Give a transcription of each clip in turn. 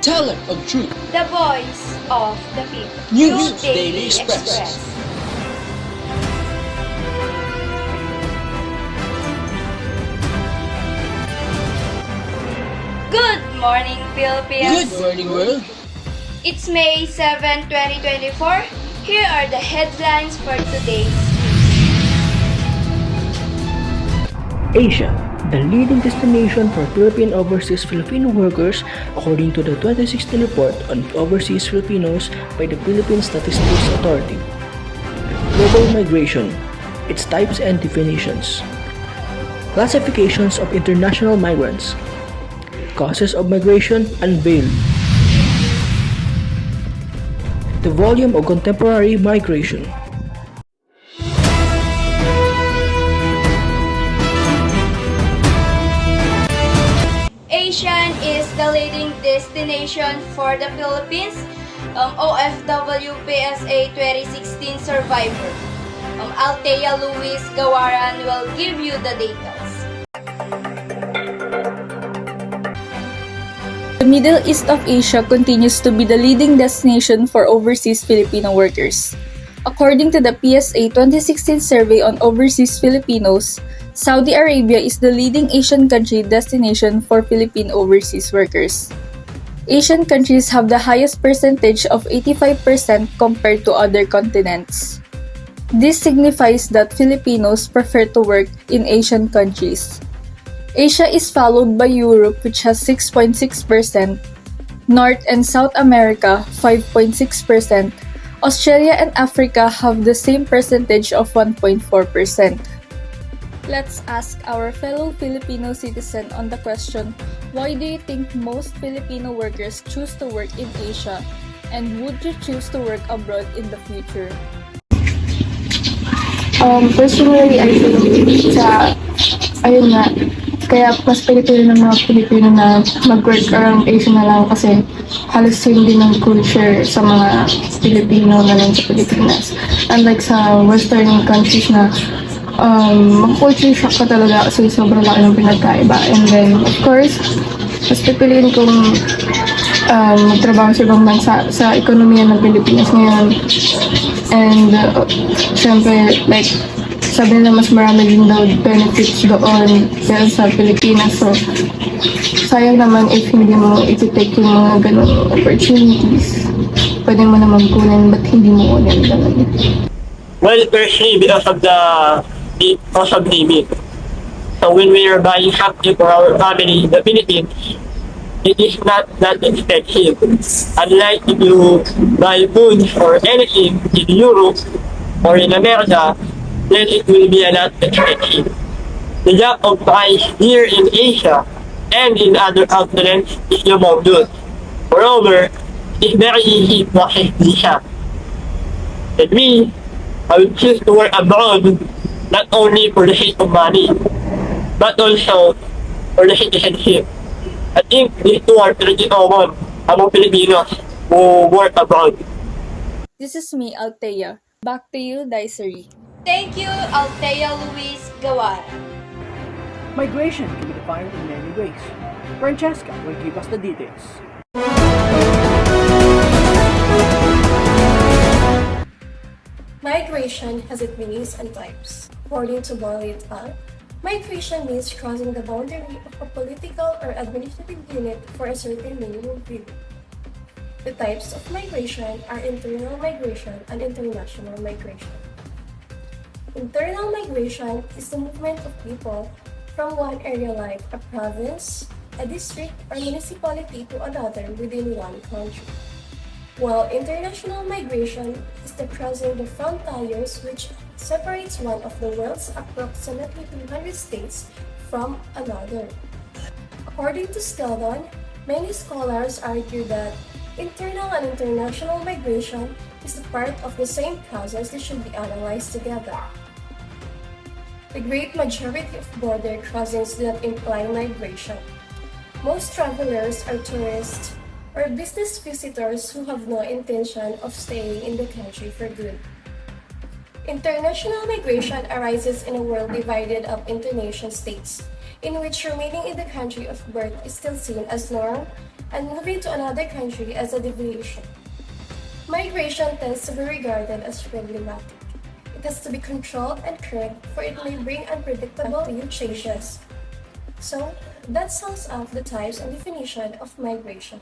talent of truth, the voice of the people. News Daily Express. Good morning, Philippines. Good morning, world. It's May 7, 2024. Here are the headlines for today's Asia, the leading destination for Philippine overseas Filipino workers according to the 2016 report on overseas Filipinos by the Philippine Statistics Authority. Global migration, its types and definitions. Classifications of international migrants. Causes of migration unveiled. The volume of contemporary migration. Asian is the leading destination for the Philippines. OFW PSA 2016 survivor. Althea Luis Gawaran will give you the details. The Middle East of Asia continues to be the leading destination for overseas Filipino workers. According to the PSA 2016 survey on overseas Filipinos, Saudi Arabia is the leading Asian country destination for Philippine overseas workers. Asian countries have the highest percentage of 85% compared to other continents. This signifies that Filipinos prefer to work in Asian countries. Asia is followed by Europe, which has 6.6%, North and South America 5.6%, Australia and Africa have the same percentage of 1.4%. Let's ask our fellow Filipino citizen on the question, why do you think most Filipino workers choose to work in Asia? And would you choose to work abroad in the future? Personally, I think ayun nga, kaya mas Pilipino ng mga Pilipino na mag-work around Asia na lang kasi halos same din ng culture sa mga Pilipino na lang sa Pilipinas. Unlike sa Western countries na mag-culture shock ka talaga kasi sobrang laki ng pinagkaiba. And then, of course, mas pipiliin kong magtrabaho sa ibang bansa sa ekonomiya ng Pilipinas ngayon. And, syempre, like, sabi nila mas marami din daw benefits doon pero sa Pilipinas. So, sayang naman if hindi mo iti-take yung mga ganong opportunities. Pwede mo naman kunin, ba't hindi mo kunin ganun? Well, firstly, because of the cost of living. So when we are buying something for our family in the Philippines, it is not that expensive. Unlike if you buy food or anything in Europe or in America, then it will be a lot expensive. The gap of price here in Asia and in other continents is about good. Moreover, it's very easy to access visa. And me, I would choose to work abroad not only for the sake of money, but also for the citizenship. I think these two are pretty common among Filipinos who work abroad. This is me, Althea. Back to you, Daisy. Thank you, Althea Luis Gawaran. Migration can be defined in many ways. Francesca will give us the details. Migration has its meanings and types. According to Borley et al., migration means crossing the boundary of a political or administrative unit for a certain minimum period. The types of migration are internal migration and international migration. Internal migration is the movement of people from one area like a province, a district, or municipality to another within one country. While international migration is the crossing the frontiers which separates one of the world's approximately 200 states from another. According to Skeldon, many scholars argue that internal and international migration is a part of the same process that should be analyzed together. The great majority of border crossings do not imply migration. Most travelers are tourists or business visitors who have no intention of staying in the country for good. International migration arises in a world divided up into nation states, in which remaining in the country of birth is still seen as norm and moving to another country as a deviation. Migration tends to be regarded as problematic. It has to be controlled and curbed, for it may bring unpredictable changes. So, that sums up the types and definition of migration.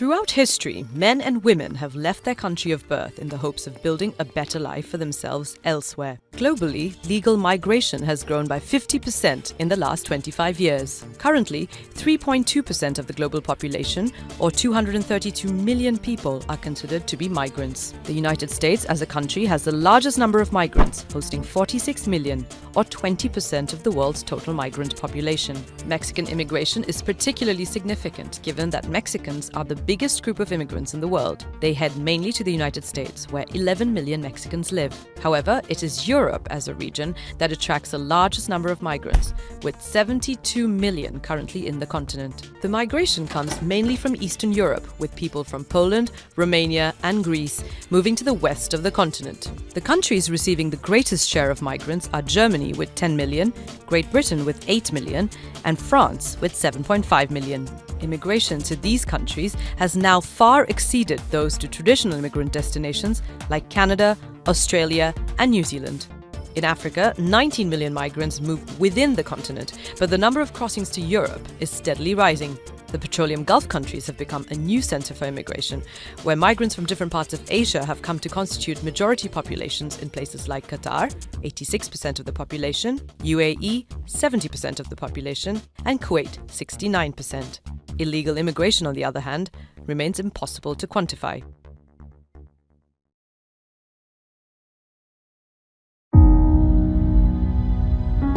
Throughout history, men and women have left their country of birth in the hopes of building a better life for themselves elsewhere. Globally, legal migration has grown by 50% in the last 25 years. Currently, 3.2% of the global population, or 232 million people, are considered to be migrants. The United States as a country has the largest number of migrants, hosting 46 million, or 20% of the world's total migrant population. Mexican immigration is particularly significant given that Mexicans are the biggest group of immigrants in the world. They head mainly to the United States, where 11 million Mexicans live. However, it is Europe as a region that attracts the largest number of migrants, with 72 million currently in the continent. The migration comes mainly from Eastern Europe, with people from Poland, Romania, and Greece moving to the west of the continent. The countries receiving the greatest share of migrants are Germany with 10 million, Great Britain with 8 million, and France with 7.5 million. Immigration to these countries has now far exceeded those to traditional immigrant destinations like Canada, Australia, and New Zealand. In Africa, 19 million migrants move within the continent, but the number of crossings to Europe is steadily rising. The petroleum Gulf countries have become a new center for immigration, where migrants from different parts of Asia have come to constitute majority populations in places like Qatar, 86% of the population, UAE, 70% of the population, and Kuwait, 69%. Illegal immigration, on the other hand, remains impossible to quantify.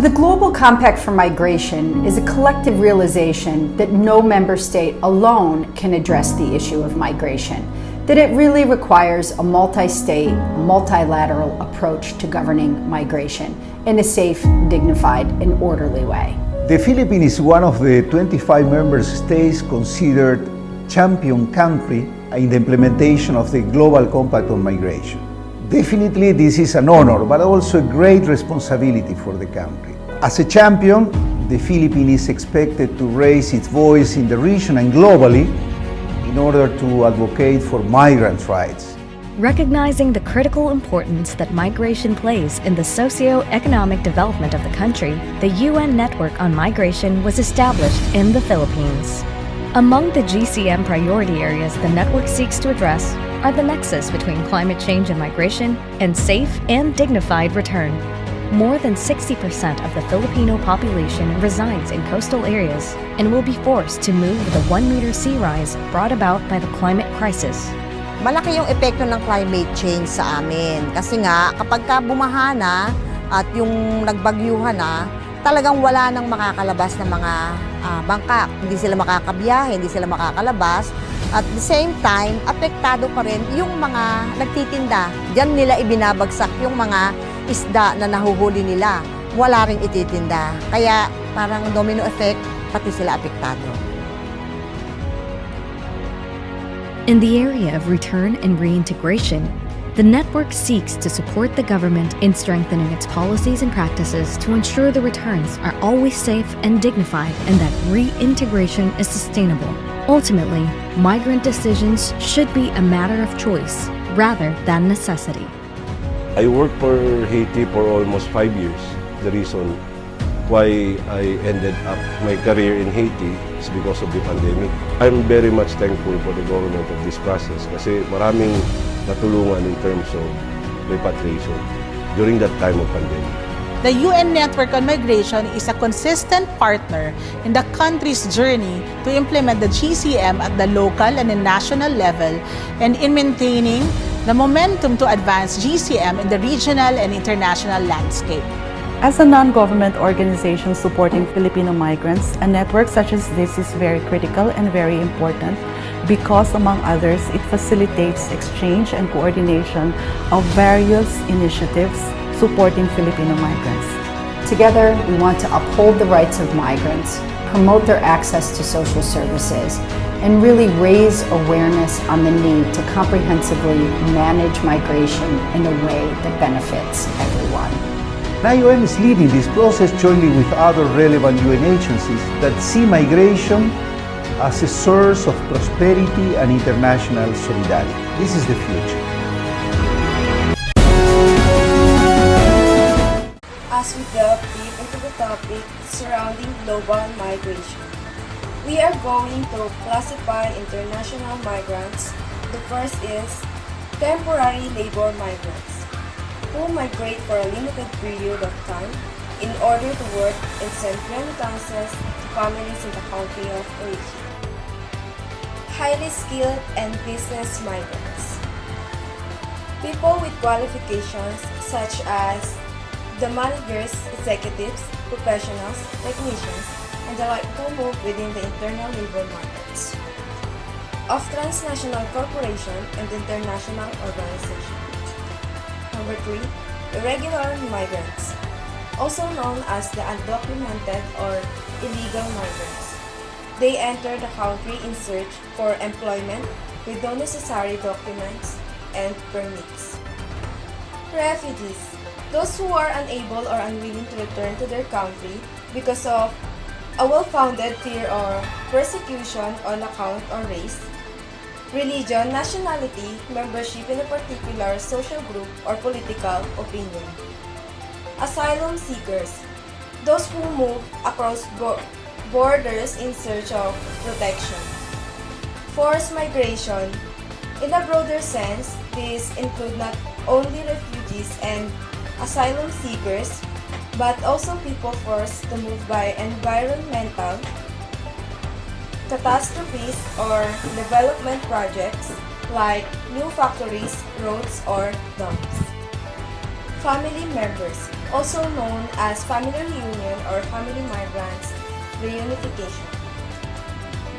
The Global Compact for Migration is a collective realization that no member state alone can address the issue of migration, that it really requires a multi-state, multilateral approach to governing migration in a safe, dignified, and orderly way. The Philippines is one of the 25 member states considered champion country in the implementation of the Global Compact on Migration. Definitely this is an honor, but also a great responsibility for the country. As a champion, the Philippines is expected to raise its voice in the region and globally in order to advocate for migrants' rights. Recognizing the critical importance that migration plays in the socio-economic development of the country, the UN Network on Migration was established in the Philippines. Among the GCM priority areas the network seeks to address are the nexus between climate change and migration and safe and dignified return. More than 60% of the Filipino population resides in coastal areas and will be forced to move with a 1-meter sea rise brought about by the climate crisis. Malaki yung epekto ng climate change sa amin. Kasi nga, kapag ka bumaha na at yung nagbagyuhan na, talagang wala nang makakalabas ng mga bangka. Hindi sila makakabiyahe, hindi sila makakalabas. At the same time, apektado pa rin yung mga nagtitinda. Diyan nila ibinabagsak yung mga isda na nahuhuli nila. Wala ring ititinda. Kaya parang domino effect, pati sila apektado. In the area of return and reintegration, the network seeks to support the government in strengthening its policies and practices to ensure the returns are always safe and dignified and that reintegration is sustainable. Ultimately, migrant decisions should be a matter of choice rather than necessity. I worked for Haiti for almost 5 years. The reason why I ended up my career in Haiti is because of the pandemic. I'm very much thankful for the government of this process kasi maraming natulungan in terms of repatriation during that time of pandemic. The UN Network on Migration is a consistent partner in the country's journey to implement the GCM at the local and the national level and in maintaining the momentum to advance GCM in the regional and international landscape. As a non-government organization supporting Filipino migrants, a network such as this is very critical and very important because, among others, it facilitates exchange and coordination of various initiatives supporting Filipino migrants. Together, we want to uphold the rights of migrants, promote their access to social services, and really raise awareness on the need to comprehensively manage migration in a way that benefits everyone. IOM is leading this process jointly with other relevant UN agencies that see migration as a source of prosperity and international solidarity. This is the future. As we delve deep into the topic surrounding global migration, we are going to classify international migrants. The first is temporary labor migrants, who migrate for a limited period of time in order to work and send remittances to families in the country of origin. Highly skilled and business migrants, people with qualifications such as the managers, executives, professionals, technicians, and the like who move within the internal labor markets of transnational corporation and international organization. Number 3, irregular migrants, also known as the undocumented or illegal migrants. They enter the country in search for employment with no necessary documents and permits. Refugees, those who are unable or unwilling to return to their country because of a well-founded fear or persecution on account of race, religion, nationality, membership in a particular social group, or political opinion. Asylum seekers, those who move across borders in search of protection. Forced migration, in a broader sense, these include not only refugees and asylum seekers, but also people forced to move by environmental catastrophes or development projects like new factories, roads, or dumps. Family members, also known as family reunion or family migrants reunification.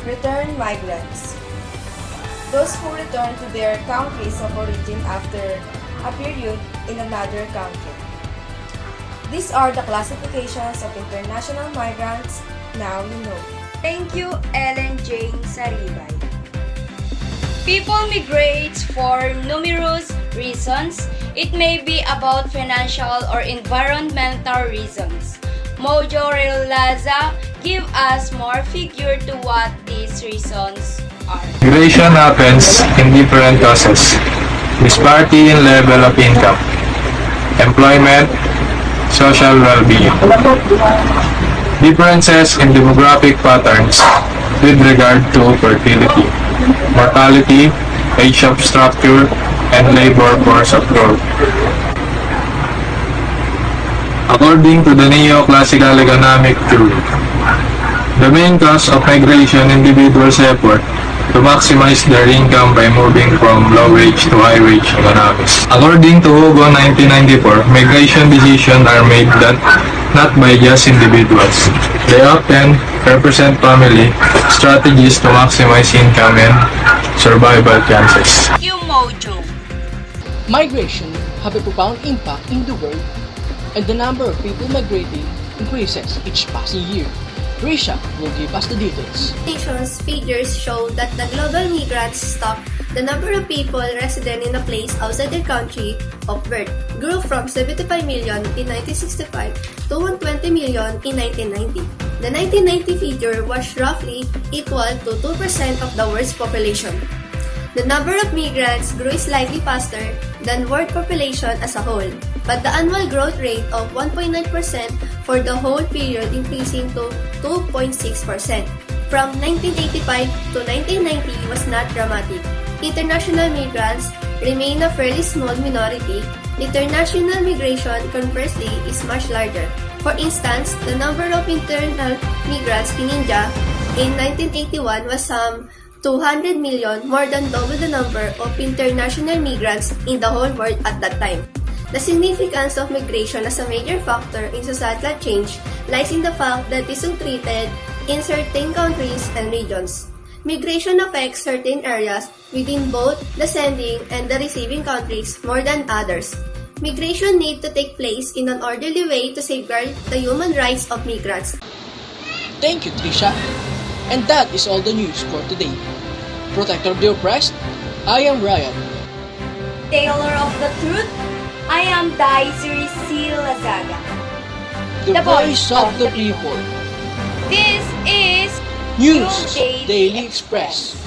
Return migrants, those who return to their countries of origin after a period in another country. These are the classifications of international migrants. Now you know. Thank you, Ellen Jane Saribay. People migrate for numerous reasons. It may be about financial or environmental reasons. Mojo Laza give us more figure to what these reasons are. Migration happens in different causes. Disparity in level of income, employment, social well-being. Differences in demographic patterns with regard to fertility, mortality, age of structure, and labor force of growth. According to the neoclassical economic theory, the main cause of migration individuals' effort to maximize their income by moving from low-wage to high-wage economies. According to Hugo 1994, migration decisions are made not by just individuals. They often represent family strategies to maximize income and survival chances. Thank you, Mojo. Migration have a profound impact in the world, and the number of people migrating increases each passing year. Risha will give us the details. Nations figures show that the global migrants stock, the number of people resident in a place outside their country of birth, grew from 75 million in 1965 to 120 million in 1990. The 1990 figure was roughly equal to 2% of the world's population. The number of migrants grew slightly faster than world population as a whole, but the annual growth rate of 1.9% for the whole period increasing to 2.6%. From 1985 to 1990 was not dramatic. International migrants remain a fairly small minority. International migration, conversely, is much larger. For instance, the number of internal migrants in India in 1981 was some 200 million, more than double the number of international migrants in the whole world at that time. The significance of migration as a major factor in societal change lies in the fact that it is treated in certain countries and regions. Migration affects certain areas within both the sending and the receiving countries more than others. Migration needs to take place in an orderly way to safeguard the human rights of migrants. Thank you, Trisha. And that is all the news for today. Protector of the oppressed, I am Ryan. Tailor of the truth, I am Daisy C. Lazaga. The voice of the people. This is News Daily Express.